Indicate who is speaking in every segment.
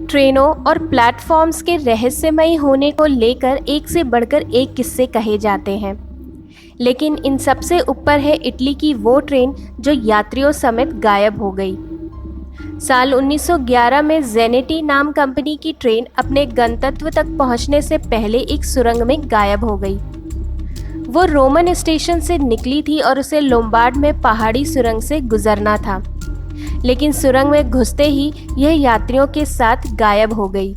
Speaker 1: ट्रेनों और प्लेटफॉर्म्स के रहस्यमयी होने को लेकर एक से बढ़कर एक किस्से कहे जाते हैं, लेकिन इन सबसे ऊपर है इटली की वो ट्रेन जो यात्रियों समेत गायब हो गई। साल 1911 में जेनेटी नाम कंपनी की ट्रेन अपने गंतव्य तक पहुंचने से पहले एक सुरंग में गायब हो गई। वो रोमन स्टेशन से निकली थी और उसे लोम्बार्ड में पहाड़ी सुरंग से गुजरना था, लेकिन सुरंग में घुसते ही यह यात्रियों के साथ गायब हो गई।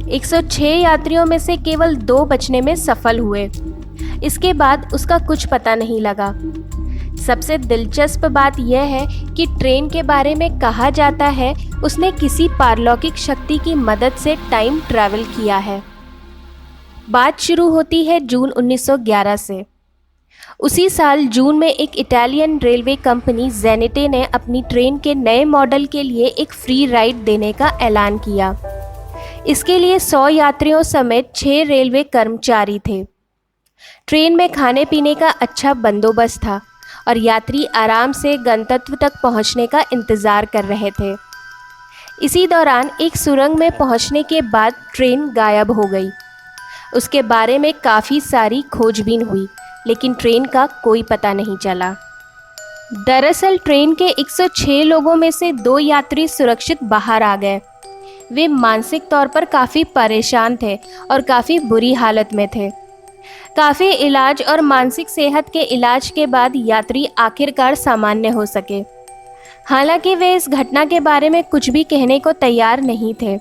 Speaker 1: 106 यात्रियों में से केवल 2 बचने में सफल हुए। इसके बाद उसका कुछ पता नहीं लगा। सबसे दिलचस्प बात यह है कि ट्रेन के बारे में कहा जाता है उसने किसी पारलौकिक शक्ति की मदद से टाइम ट्रैवल किया है। बात शुरू होती है जून 1911 से। उसी साल जून में एक इटालियन रेलवे कंपनी जेनेटे ने अपनी ट्रेन के नए मॉडल के लिए एक फ्री राइड देने का ऐलान किया। इसके लिए 100 यात्रियों समेत 6 रेलवे कर्मचारी थे। ट्रेन में खाने पीने का अच्छा बंदोबस्त था और यात्री आराम से गंतव्य तक पहुंचने का इंतज़ार कर रहे थे। इसी दौरान एक सुरंग में पहुंचने के बाद ट्रेन गायब हो गई। उसके बारे में काफ़ी सारी खोजबीन हुई, लेकिन ट्रेन का कोई पता नहीं चला। दरअसल ट्रेन के 106 लोगों में से 2 यात्री सुरक्षित बाहर आ गए। वे मानसिक तौर पर काफ़ी परेशान थे और काफ़ी बुरी हालत में थे। काफ़ी इलाज और मानसिक सेहत के इलाज के बाद यात्री आखिरकार सामान्य हो सके। हालांकि वे इस घटना के बारे में कुछ भी कहने को तैयार नहीं थे।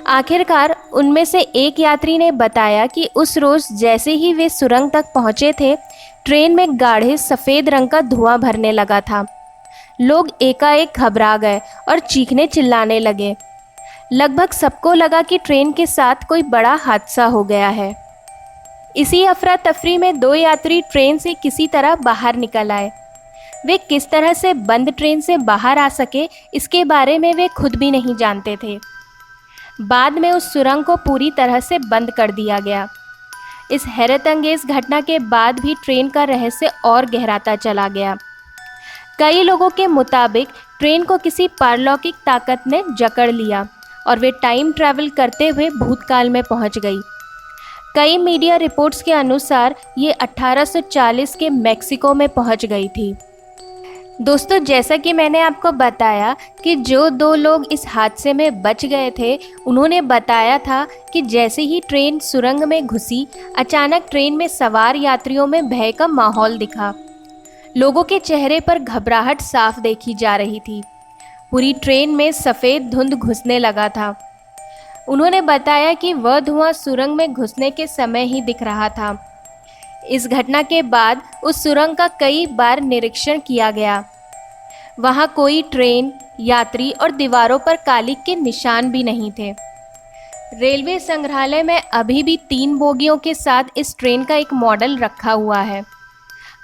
Speaker 1: आखिरकार उनमें से एक यात्री ने बताया कि उस रोज़ जैसे ही वे सुरंग तक पहुंचे थे, ट्रेन में गाढ़े सफ़ेद रंग का धुआं भरने लगा था। लोग एकाएक घबरा गए और चीखने चिल्लाने लगे। लगभग सबको लगा कि ट्रेन के साथ कोई बड़ा हादसा हो गया है। इसी अफरा तफरी में 2 यात्री ट्रेन से किसी तरह बाहर निकल आए। वे किस तरह से बंद ट्रेन से बाहर आ सके, इसके बारे में वे खुद भी नहीं जानते थे। बाद में उस सुरंग को पूरी तरह से बंद कर दिया गया। इस हैरतअंगेज घटना के बाद भी ट्रेन का रहस्य और गहराता चला गया। कई लोगों के मुताबिक ट्रेन को किसी पारलौकिक ताकत ने जकड़ लिया और वे टाइम ट्रैवल करते हुए भूतकाल में पहुंच गई। कई मीडिया रिपोर्ट्स के अनुसार ये 1840 के मेक्सिको में पहुंच गई थी। दोस्तों, जैसा कि मैंने आपको बताया कि जो 2 लोग इस हादसे में बच गए थे, उन्होंने बताया था कि जैसे ही ट्रेन सुरंग में घुसी, अचानक ट्रेन में सवार यात्रियों में भय का माहौल दिखा। लोगों के चेहरे पर घबराहट साफ देखी जा रही थी। पूरी ट्रेन में सफ़ेद धुंध घुसने लगा था। उन्होंने बताया कि वह धुआं सुरंग में घुसने के समय ही दिख रहा था। इस घटना के बाद उस सुरंग का कई बार निरीक्षण किया गया। वहाँ कोई ट्रेन, यात्री और दीवारों पर कालिख के निशान भी नहीं थे। रेलवे संग्रहालय में अभी भी 3 बोगियों के साथ इस ट्रेन का एक मॉडल रखा हुआ है।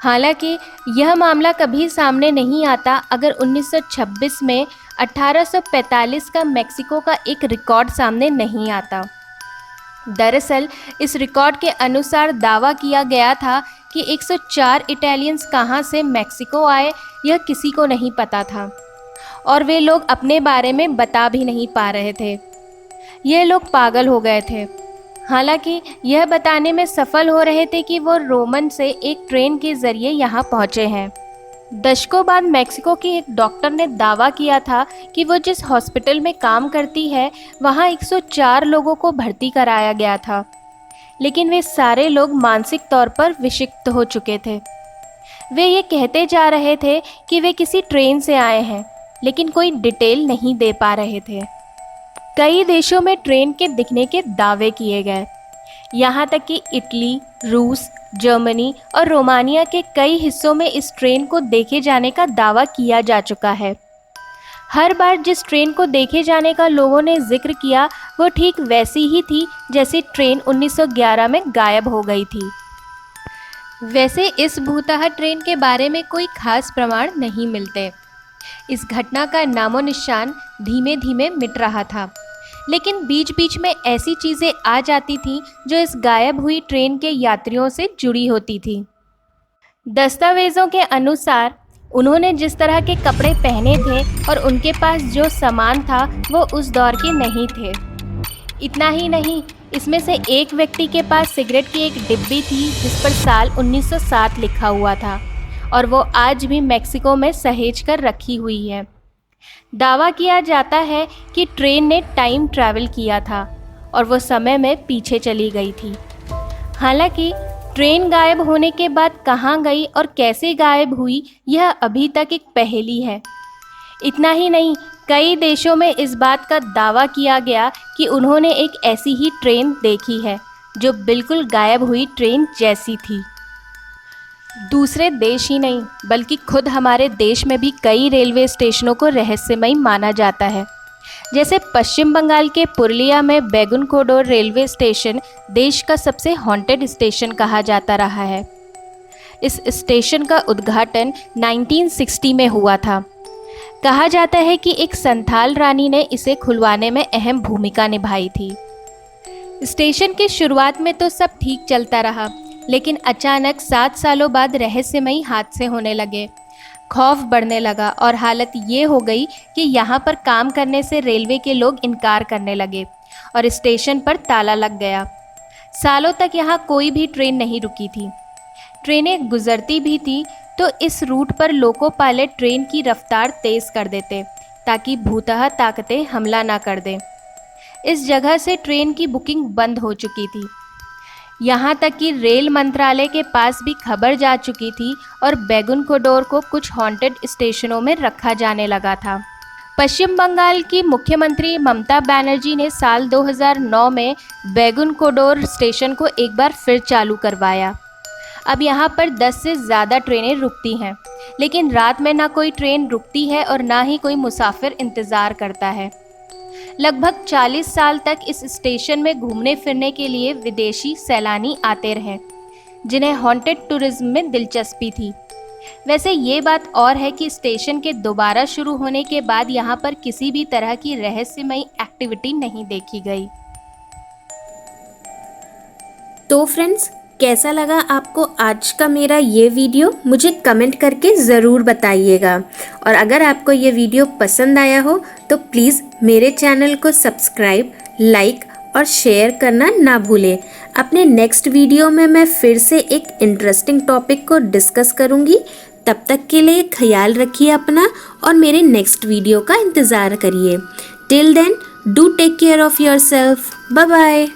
Speaker 1: हालांकि यह मामला कभी सामने नहीं आता अगर 1926 में 1845 का मेक्सिको का एक रिकॉर्ड सामने नहीं आता। दरअसल इस रिकॉर्ड के अनुसार दावा किया गया था कि 104 इटालियंस कहां से मेक्सिको आए यह किसी को नहीं पता था और वे लोग अपने बारे में बता भी नहीं पा रहे थे। ये लोग पागल हो गए थे। हालांकि यह बताने में सफल हो रहे थे कि वो रोमन से एक ट्रेन के ज़रिए यहाँ पहुँचे हैं। दशकों बाद मेक्सिको के एक डॉक्टर ने दावा किया था कि वो जिस हॉस्पिटल में काम करती है वहाँ 104 लोगों को भर्ती कराया गया था, लेकिन वे सारे लोग मानसिक तौर पर विक्षिप्त हो चुके थे। वे ये कहते जा रहे थे कि वे किसी ट्रेन से आए हैं, लेकिन कोई डिटेल नहीं दे पा रहे थे। कई देशों में ट्रेन के दिखने के दावे किए गए। यहाँ तक कि इटली, रूस, जर्मनी और रोमानिया के कई हिस्सों में इस ट्रेन को देखे जाने का दावा किया जा चुका है। हर बार जिस ट्रेन को देखे जाने का लोगों ने जिक्र किया वो ठीक वैसी ही थी जैसी ट्रेन 1911 में गायब हो गई थी। वैसे इस भूतहा ट्रेन के बारे में कोई खास प्रमाण नहीं मिलते। इस घटना का नामो निशान धीमे धीमे मिट रहा था, लेकिन बीच बीच में ऐसी चीज़ें आ जाती थीं जो इस गायब हुई ट्रेन के यात्रियों से जुड़ी होती थी। दस्तावेज़ों के अनुसार उन्होंने जिस तरह के कपड़े पहने थे और उनके पास जो सामान था वो उस दौर के नहीं थे। इतना ही नहीं, इसमें से एक व्यक्ति के पास सिगरेट की एक डिब्बी थी जिस पर साल 1907 लिखा हुआ था और वो आज भी मेक्सिको में सहेज कर रखी हुई है। दावा किया जाता है कि ट्रेन ने टाइम ट्रैवल किया था और वो समय में पीछे चली गई थी। हालांकि ट्रेन गायब होने के बाद कहाँ गई और कैसे गायब हुई, यह अभी तक एक पहेली है। इतना ही नहीं, कई देशों में इस बात का दावा किया गया कि उन्होंने एक ऐसी ही ट्रेन देखी है जो बिल्कुल गायब हुई ट्रेन जैसी थी। दूसरे देश ही नहीं बल्कि खुद हमारे देश में भी कई रेलवे स्टेशनों को रहस्यमयी माना जाता है। जैसे पश्चिम बंगाल के पुरुलिया में बैगुनकोडोर रेलवे स्टेशन देश का सबसे हॉन्टेड स्टेशन कहा जाता रहा है। इस स्टेशन का उद्घाटन 1960 में हुआ था। कहा जाता है कि एक संथाल रानी ने इसे खुलवाने में अहम भूमिका निभाई थी। स्टेशन की शुरुआत में तो सब ठीक चलता रहा, लेकिन अचानक 7 सालों बाद रहस्यमयी हादसे होने लगे। खौफ बढ़ने लगा और हालत ये हो गई कि यहाँ पर काम करने से रेलवे के लोग इनकार करने लगे और स्टेशन पर ताला लग गया। सालों तक यहाँ कोई भी ट्रेन नहीं रुकी थी। ट्रेनें गुजरती भी थी तो इस रूट पर लोको पायलट ट्रेन की रफ्तार तेज़ कर देते ताकि भूतहा ताकतें हमला ना कर दें। इस जगह से ट्रेन की बुकिंग बंद हो चुकी थी। यहाँ तक कि रेल मंत्रालय के पास भी खबर जा चुकी थी और बैगुनकोडोर को कुछ हॉन्टेड स्टेशनों में रखा जाने लगा था। पश्चिम बंगाल की मुख्यमंत्री ममता बनर्जी ने साल 2009 में बैगुनकोडोर स्टेशन को एक बार फिर चालू करवाया। अब यहाँ पर 10 से ज़्यादा ट्रेनें रुकती हैं, लेकिन रात में ना कोई ट्रेन रुकती है और ना ही कोई मुसाफिर इंतज़ार करता है। लगभग 40 साल तक इस स्टेशन में घूमने फिरने के लिए विदेशी सैलानी आते रहे, जिन्हें हॉन्टेड टूरिज्म में दिलचस्पी थी। वैसे ये बात और है कि स्टेशन के दोबारा शुरू होने के बाद यहाँ पर किसी भी तरह की रहस्यमयी एक्टिविटी नहीं देखी गई।
Speaker 2: तो फ्रेंड्स, कैसा लगा आपको आज का मेरा ये वीडियो? मुझे कमेंट करके ज़रूर बताइएगा। और अगर आपको ये वीडियो पसंद आया हो तो प्लीज़ मेरे चैनल को सब्सक्राइब, लाइक और शेयर करना ना भूलें। अपने नेक्स्ट वीडियो में मैं फिर से एक इंटरेस्टिंग टॉपिक को डिस्कस करूँगी। तब तक के लिए ख्याल रखिए अपना और मेरे नेक्स्ट वीडियो का इंतज़ार करिए। Till then, do take care of yourself. Bye bye.